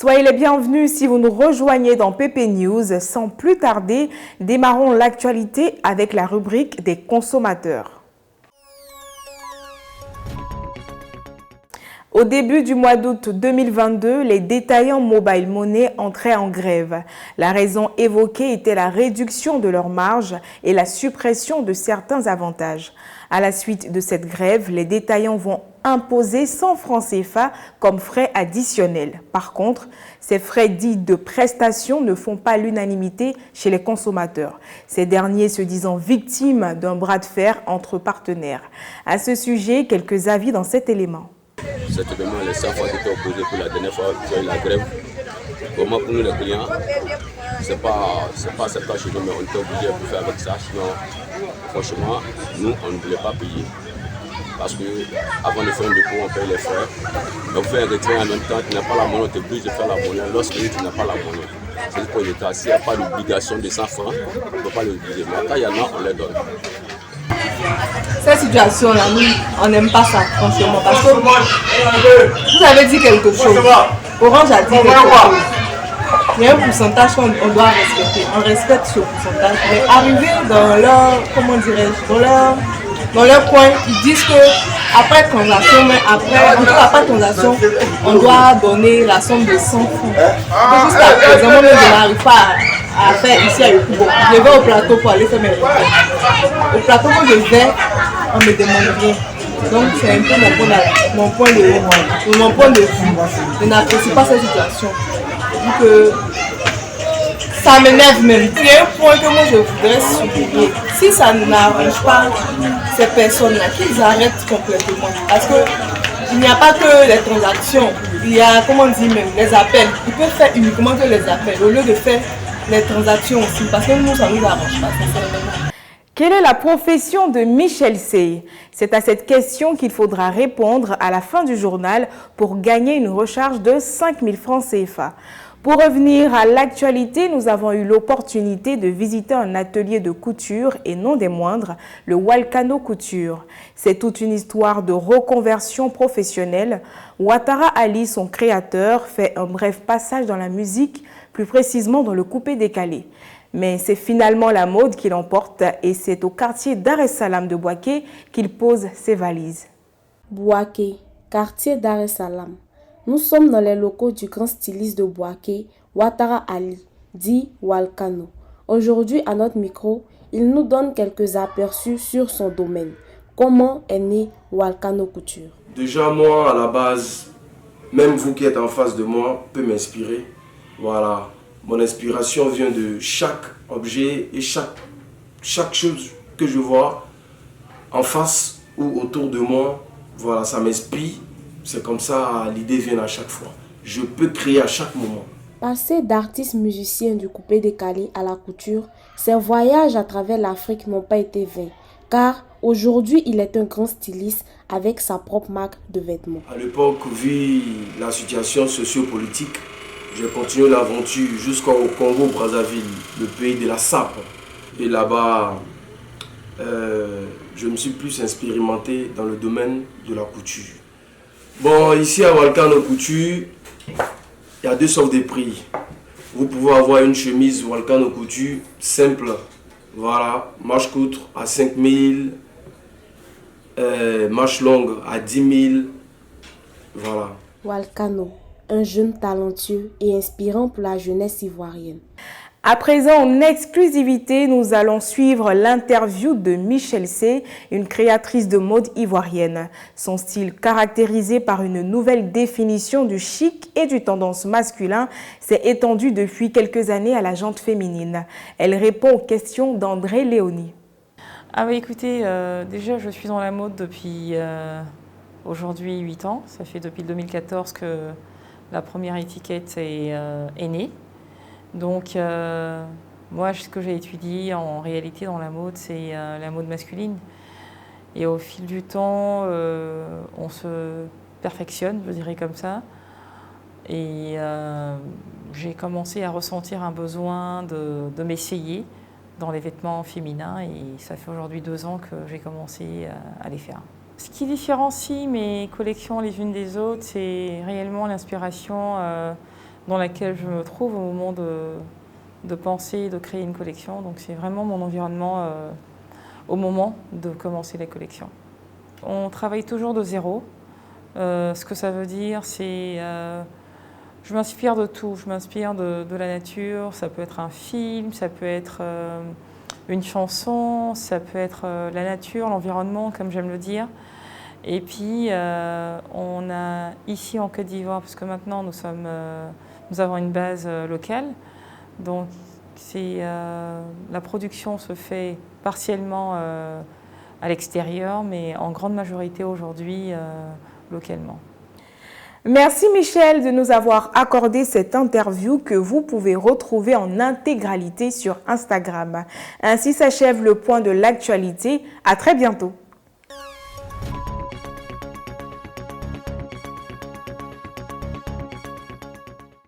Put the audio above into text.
Soyez les bienvenus si vous nous rejoignez dans PP News. Sans plus tarder, démarrons l'actualité avec la rubrique des consommateurs. Au début du mois d'août 2022, les détaillants mobile money entraient en grève. La raison évoquée était la réduction de leurs marges et la suppression de certains avantages. À la suite de cette grève, les détaillants vont imposer 100 francs CFA comme frais additionnels. Par contre, ces frais dits de prestation ne font pas l'unanimité chez les consommateurs, ces derniers se disant victimes d'un bras de fer entre partenaires. À ce sujet, quelques avis dans cet élément. Certainement, les 100 francs qui étaient opposés pour la dernière fois qu'il y a eu la grève. Vraiment, pour nous les clients, c'est pas acceptable chez nous, mais on était obligé de faire avec ça. Sinon, franchement, nous, on ne voulait pas payer. Parce qu'avant de faire un dépôt, on paye les frais. Donc, faire un retrait en même temps, tu n'as pas la monnaie, on t'oblige de faire la monnaie. Lorsque tu n'as pas la monnaie, c'est pour l'État. S'il n'y a pas d'obligation de 100 francs, on ne peut pas l'obliger. Mais quand il y en a, on les donne. Cette situation-là, nous, on n'aime pas ça, franchement, parce que vous avez dit quelque chose. Orange a dit quelque chose. Il y a un pourcentage qu'on doit respecter. On respecte ce pourcentage. Mais arriver dans leur, comment dirais-je, dans leur coin, ils disent que après transaction, après transaction, on doit donner la somme de 100 francs. Jusqu'à présent, moi, je n'arrive pas à faire ici à Yopougon. Je vais au plateau pour aller faire mes repas. Au plateau où je vais, on me demande rien. Donc c'est un peu mon point de vue. Je n'apprécie pas cette situation. Vu que ça m'énerve même. Il y a un point que moi je voudrais souligner. Si ça n'arrange pas ces personnes-là, qu'ils arrêtent complètement. Parce qu'il n'y a pas que les transactions. Il y a, comment on dit même, les appels. Ils peuvent faire uniquement que les appels au lieu de faire les transactions aussi. Parce que nous, ça ne nous arrange pas. Quelle est la profession de Michel Sey? C'est à cette question qu'il faudra répondre à la fin du journal pour gagner une recharge de 5 000 francs CFA. Pour revenir à l'actualité, nous avons eu l'opportunité de visiter un atelier de couture et non des moindres, le Walcano Couture. C'est toute une histoire de reconversion professionnelle. Ouattara Ali, son créateur, fait un bref passage dans la musique, plus précisément dans le coupé-décalé. Mais c'est finalement la mode qui l'emporte et c'est au quartier Dar es Salaam de Bouaké qu'il pose ses valises. Bouaké, quartier Dar es Salaam. Nous sommes dans les locaux du grand styliste de Bouaké, Ouattara Ali, dit Walcano. Aujourd'hui, à notre micro, il nous donne quelques aperçus sur son domaine. Comment est né Walcano Couture? Déjà, moi, à la base, même vous qui êtes en face de moi, peut m'inspirer. Voilà. Mon inspiration vient de chaque objet et chaque chose que je vois en face ou autour de moi. Voilà, ça m'inspire. C'est comme ça, l'idée vient à chaque fois. Je peux créer à chaque moment. Passé d'artiste musicien du coupé-décalé à la couture, ses voyages à travers l'Afrique n'ont pas été vains. Car aujourd'hui, il est un grand styliste avec sa propre marque de vêtements. À l'époque, vu la situation sociopolitique, j'ai continué l'aventure jusqu'au Congo-Brazzaville, le pays de la sape. Et là-bas, je me suis plus expérimenté dans le domaine de la couture. Bon, ici à Walcano Couture, il y a deux sortes de prix. Vous pouvez avoir une chemise Walcano Couture simple, voilà, manche courte à 5 000, manche longue à 10 000, voilà. Walcano, un jeune talentueux et inspirant pour la jeunesse ivoirienne. À présent, en exclusivité, nous allons suivre l'interview de Michel Sey, une créatrice de mode ivoirienne. Son style, caractérisé par une nouvelle définition du chic et du tendance masculin, s'est étendu depuis quelques années à la gente féminine. Elle répond aux questions d'André Léonie. Ah oui, écoutez, déjà je suis dans la mode depuis aujourd'hui 8 ans. Ça fait depuis 2014 que la première étiquette est née. Donc, moi, ce que j'ai étudié en réalité dans la mode, c'est la mode masculine. Et au fil du temps, on se perfectionne, je dirais comme ça. Et j'ai commencé à ressentir un besoin de m'essayer dans les vêtements féminins. Et ça fait aujourd'hui 2 ans que j'ai commencé à les faire. Ce qui différencie mes collections les unes des autres, c'est réellement l'inspiration dans laquelle je me trouve au moment de penser, de créer une collection. Donc c'est vraiment mon environnement au moment de commencer la collection. On travaille toujours de zéro. Ce que ça veut dire, c'est je m'inspire de tout. Je m'inspire de la nature. Ça peut être un film, ça peut être une chanson, ça peut être la nature, l'environnement, comme j'aime le dire. Et puis, on a ici en Côte d'Ivoire, parce que maintenant nous avons une base locale, donc la production se fait partiellement à l'extérieur, mais en grande majorité aujourd'hui localement. Merci Michel de nous avoir accordé cette interview que vous pouvez retrouver en intégralité sur Instagram. Ainsi s'achève le point de l'actualité. À très bientôt.